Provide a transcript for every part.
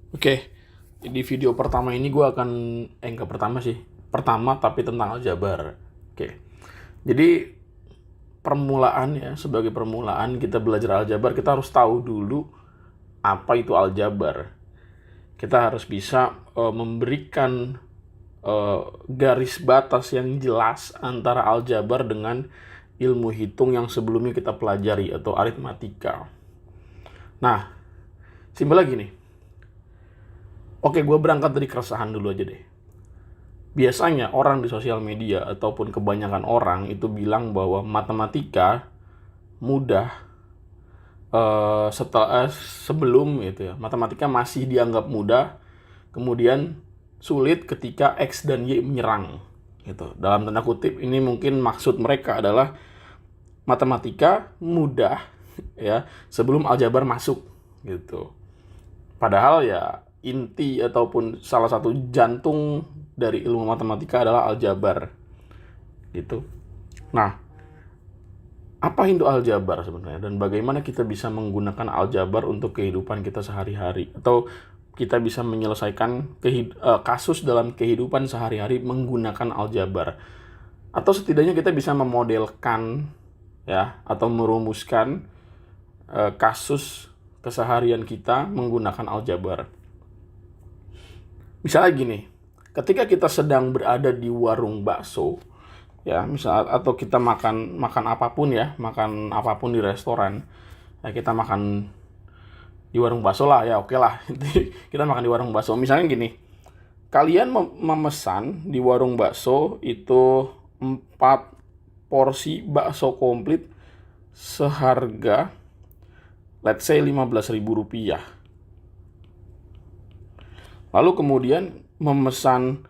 Oke, di video pertama ini gue akan, enggak pertama sih, pertama tapi tentang aljabar. Oke, jadi permulaan ya, sebagai permulaan kita belajar aljabar, kita harus tahu dulu apa itu aljabar. Kita harus bisa memberikan garis batas yang jelas antara aljabar dengan ilmu hitung yang sebelumnya kita pelajari atau aritmatika. Nah, simpel lagi nih. Oke, gue berangkat dari keresahan dulu aja deh. Biasanya orang di sosial media ataupun kebanyakan orang itu bilang bahwa matematika mudah sebelum itu ya. Matematika masih dianggap mudah, kemudian sulit ketika X dan Y menyerang. Gitu. Dalam tanda kutip ini mungkin maksud mereka adalah matematika mudah ya sebelum aljabar masuk gitu. Padahal ya inti ataupun salah satu jantung dari ilmu matematika adalah aljabar gitu. Nah, apa itu aljabar sebenarnya dan bagaimana kita bisa menggunakan aljabar untuk kehidupan kita sehari-hari atau kita bisa menyelesaikan kasus dalam kehidupan sehari-hari menggunakan aljabar atau setidaknya kita bisa memodelkan ya atau merumuskan kasus keseharian kita menggunakan aljabar. Misalnya gini, ketika kita sedang berada di warung bakso, ya misal atau kita makan apapun ya, makan apapun di restoran, ya kita makan di warung bakso lah ya, oke lah. Kita makan di warung bakso. Misalnya gini, kalian memesan di warung bakso itu 4 porsi bakso komplit seharga let's say Rp15.000. Lalu kemudian memesan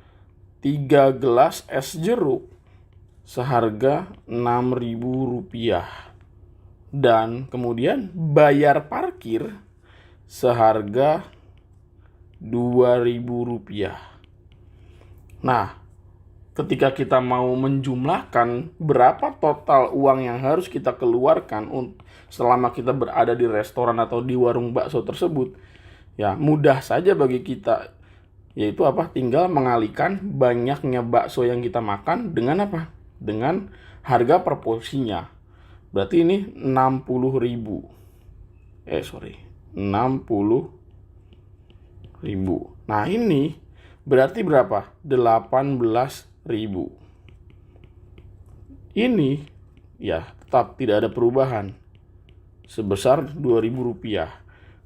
3 gelas es jeruk seharga Rp6.000. Dan kemudian bayar parkir seharga Rp2.000. Nah, ketika kita mau menjumlahkan berapa total uang yang harus kita keluarkan selama kita berada di restoran atau di warung bakso tersebut, ya mudah saja bagi kita, yaitu apa? Tinggal mengalihkan banyaknya bakso yang kita makan dengan apa? Dengan harga per porsinya. Berarti ini 60.000. 60.000. Nah, ini berarti berapa? 18.000. Ini ya tetap tidak ada perubahan sebesar Rp2.000.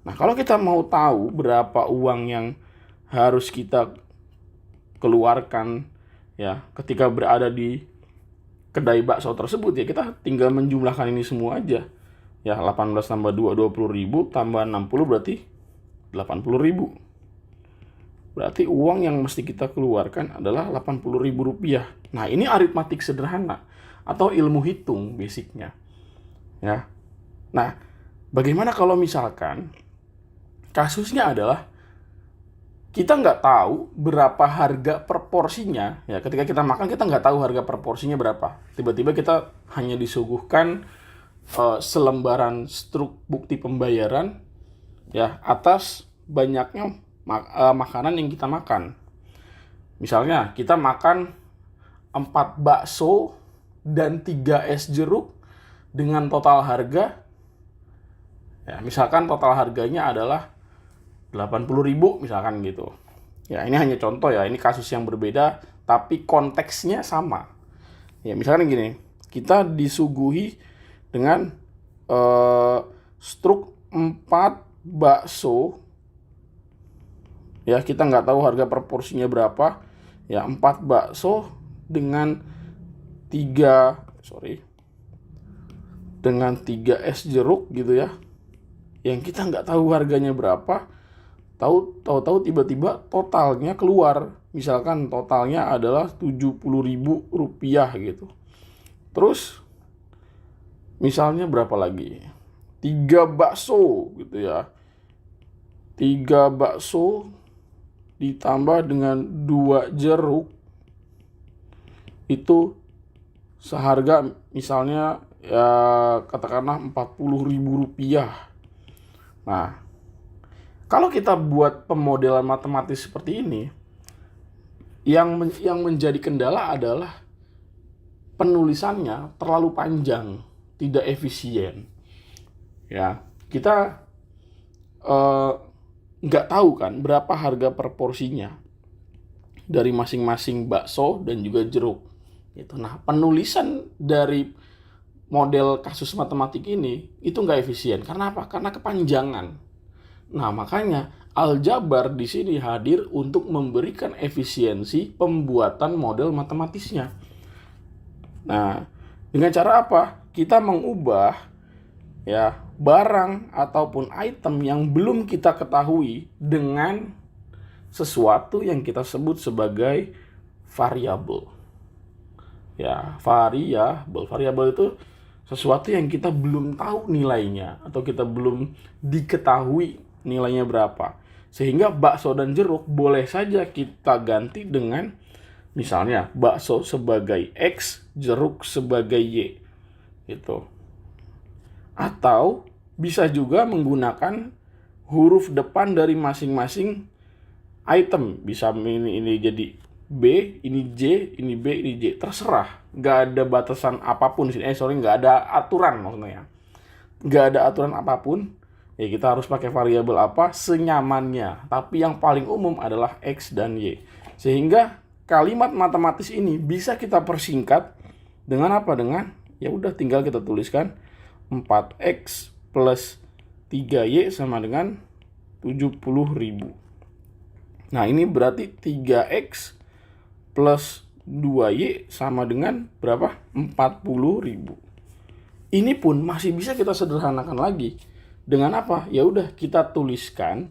Nah, kalau kita mau tahu berapa uang yang harus kita keluarkan ya ketika berada di kedai bakso tersebut, ya kita tinggal menjumlahkan ini semua aja. Ya, 18 tambah 2, 20.000 tambah 60 berarti 80.000. Berarti uang yang mesti kita keluarkan adalah Rp80.000. Nah, ini aritmatik sederhana atau ilmu hitung basicnya. Ya. Nah, bagaimana kalau misalkan kasusnya adalah kita nggak tahu berapa harga per porsinya. Ya, ketika kita makan kita nggak tahu harga per porsinya berapa. Tiba-tiba kita hanya disuguhkan selembaran struk bukti pembayaran ya atas banyaknya makanan yang kita makan. Misalnya kita makan 4 bakso dan 3 es jeruk dengan total harga, ya misalkan total harganya adalah 80.000 misalkan gitu. Ya, ini hanya contoh ya, ini kasus yang berbeda tapi konteksnya sama. Ya, misalkan gini, kita disuguhi dengan struk 4 bakso. Ya, kita nggak tahu harga proporsinya berapa. Ya, 4 bakso dengan 3 es jeruk gitu ya. Yang kita nggak tahu harganya berapa. Tahu-tahu tiba-tiba totalnya keluar. Misalkan totalnya adalah Rp70.000 gitu. Terus misalnya berapa lagi? 3 bakso gitu ya. 3 bakso ditambah dengan 2 jeruk itu seharga misalnya ya katakanlah Rp40.000. Nah, kalau kita buat pemodelan matematis seperti ini, yang menjadi kendala adalah penulisannya terlalu panjang, tidak efisien. Ya, kita nggak tahu kan berapa harga per porsinya dari masing-masing bakso dan juga jeruk. Gitu. Nah, penulisan dari model kasus matematik ini itu nggak efisien. Karena apa? Karena kepanjangan. Nah, makanya aljabar di sini hadir untuk memberikan efisiensi pembuatan model matematisnya. Nah, dengan cara apa? Kita mengubah ya barang ataupun item yang belum kita ketahui dengan sesuatu yang kita sebut sebagai variabel. Ya, variabel itu sesuatu yang kita belum tahu nilainya atau kita belum diketahui nilainya berapa. Sehingga bakso dan jeruk boleh saja kita ganti dengan misalnya bakso sebagai X, jeruk sebagai Y. Gitu. Atau bisa juga menggunakan huruf depan dari masing-masing item. Bisa ini jadi B, ini J, ini B, ini J. Terserah. Nggak ada batasan apapun di sini. Nggak ada aturan maksudnya. Nggak ada aturan apapun. Ya kita harus pakai variabel apa senyamannya. Tapi yang paling umum adalah X dan Y. Sehingga kalimat matematis ini bisa kita persingkat dengan apa? Dengan ya udah tinggal kita tuliskan 4X plus 3Y sama dengan 70.000. Nah, ini berarti 3X plus 2Y sama dengan berapa? 40.000. Ini pun masih bisa kita sederhanakan lagi. Dengan apa? Ya udah kita tuliskan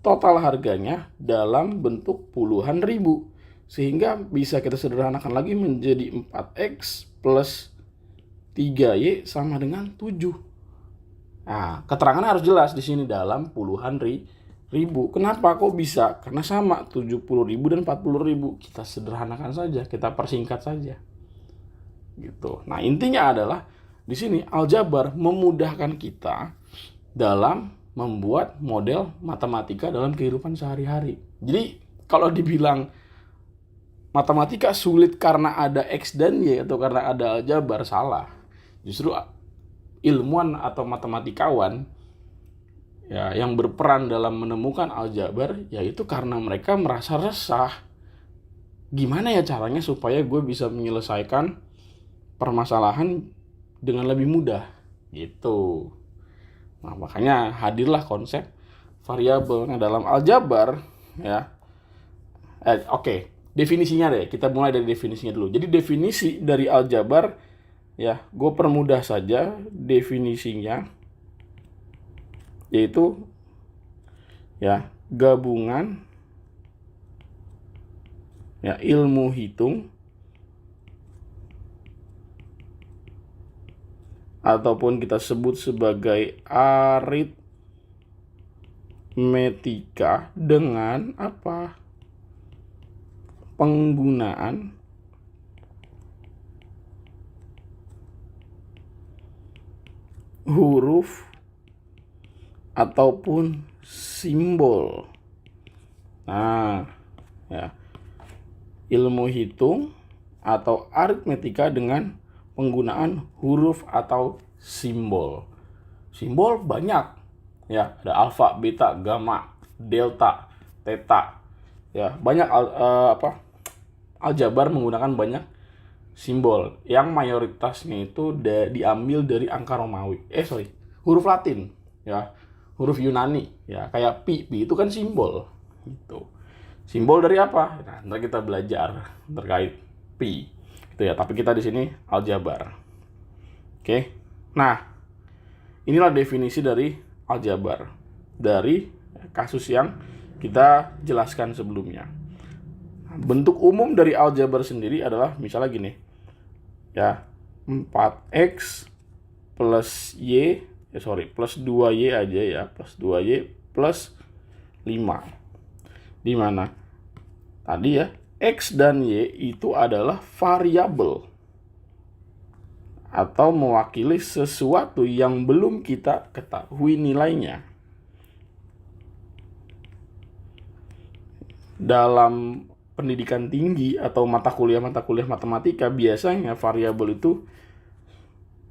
total harganya dalam bentuk puluhan ribu. Sehingga bisa kita sederhanakan lagi menjadi 4X plus 3Y sama dengan 7. Nah, keterangannya harus jelas di sini dalam puluhan ribu. Kenapa kok bisa? Karena sama 70.000 dan 40.000. Kita sederhanakan saja, kita persingkat saja. Gitu. Nah, intinya adalah di sini aljabar memudahkan kita dalam membuat model matematika dalam kehidupan sehari-hari. Jadi, kalau dibilang matematika sulit karena ada X dan Y atau karena ada aljabar, salah. Justru ilmuwan atau matematikawan ya yang berperan dalam menemukan aljabar yaitu karena mereka merasa resah. Gimana ya caranya supaya gue bisa menyelesaikan permasalahan dengan lebih mudah gitu. Nah, makanya hadirlah konsep variabel. Nah, dalam aljabar ya oke. Definisinya deh, kita mulai dari definisinya dulu. Jadi definisi dari aljabar ya, gue permudah saja definisinya, yaitu ya gabungan ya ilmu hitung ataupun kita sebut sebagai aritmetika dengan apa? Penggunaan huruf ataupun simbol. Nah, ya. Ilmu hitung atau aritmetika dengan penggunaan huruf atau simbol. Simbol banyak. Ya, ada alfa, beta, gamma, delta, theta. Ya, banyak aljabar menggunakan banyak simbol yang mayoritasnya itu diambil dari angka Romawi. Huruf Latin, ya, huruf Yunani, ya, kayak pi itu kan simbol. Gitu. Simbol dari apa? Nah, nanti kita belajar terkait pi. Itu ya, tapi kita di sini aljabar. Oke. Nah, inilah definisi dari aljabar dari kasus yang kita jelaskan sebelumnya. Bentuk umum dari aljabar sendiri adalah misalnya gini. Ya, 4X plus Y, plus 2Y aja ya, plus 2Y plus 5. Di mana? Tadi ya, X dan Y itu adalah variabel atau mewakili sesuatu yang belum kita ketahui nilainya. dalam pendidikan tinggi atau mata kuliah matematika, biasanya variabel itu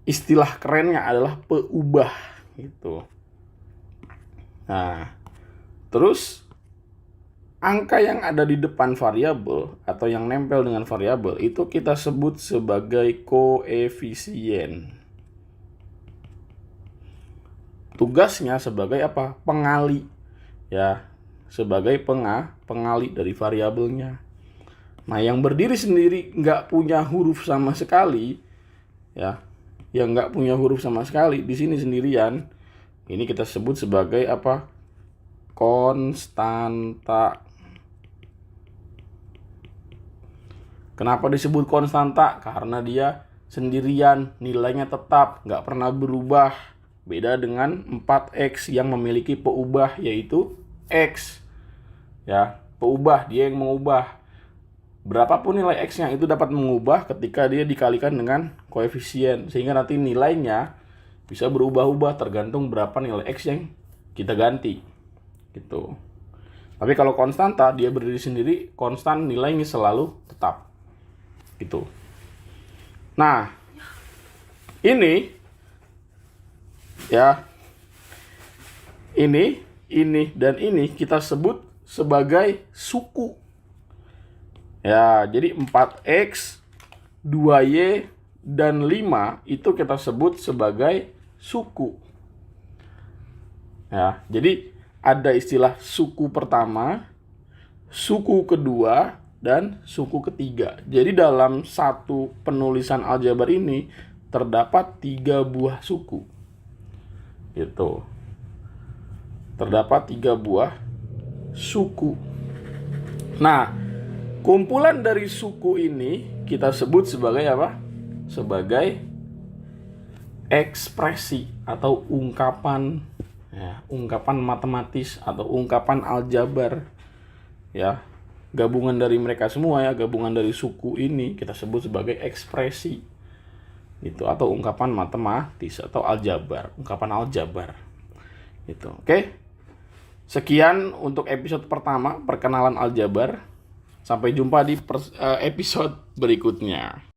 istilah kerennya adalah peubah gitu. Nah, terus angka yang ada di depan variabel atau yang nempel dengan variabel itu kita sebut sebagai koefisien. Tugasnya sebagai apa? Pengali, ya, sebagai pengali dari variabelnya. Nah, yang berdiri sendiri nggak punya huruf sama sekali, ya, yang nggak punya huruf sama sekali di sini sendirian, ini kita sebut sebagai apa? Konstanta. Kenapa disebut konstanta? Karena dia sendirian, nilainya tetap, nggak pernah berubah. Beda dengan 4x yang memiliki peubah, yaitu x. Ya, peubah, dia yang mengubah. Berapapun nilai x-nya itu dapat mengubah ketika dia dikalikan dengan koefisien. Sehingga nanti nilainya bisa berubah-ubah tergantung berapa nilai x yang kita ganti. Gitu. Tapi kalau konstanta, dia berdiri sendiri, konstan, nilainya selalu tetap. Gitu. Nah, ini ya, ini dan ini kita sebut sebagai suku. Ya, jadi 4x, 2y, dan 5 itu kita sebut sebagai suku. Ya, jadi ada istilah suku pertama, suku kedua, dan suku ketiga. Jadi dalam satu penulisan aljabar ini terdapat 3 buah suku. Gitu. Terdapat 3 buah suku. Nah, kumpulan dari suku ini kita sebut sebagai apa? Sebagai ekspresi atau ungkapan, ya, ungkapan matematis atau ungkapan aljabar, ya. Gabungan dari mereka semua, ya, gabungan dari suku ini kita sebut sebagai ekspresi. Itu atau ungkapan matematis atau aljabar, ungkapan aljabar. Gitu. Oke. Sekian untuk episode pertama perkenalan aljabar. Sampai jumpa di episode berikutnya.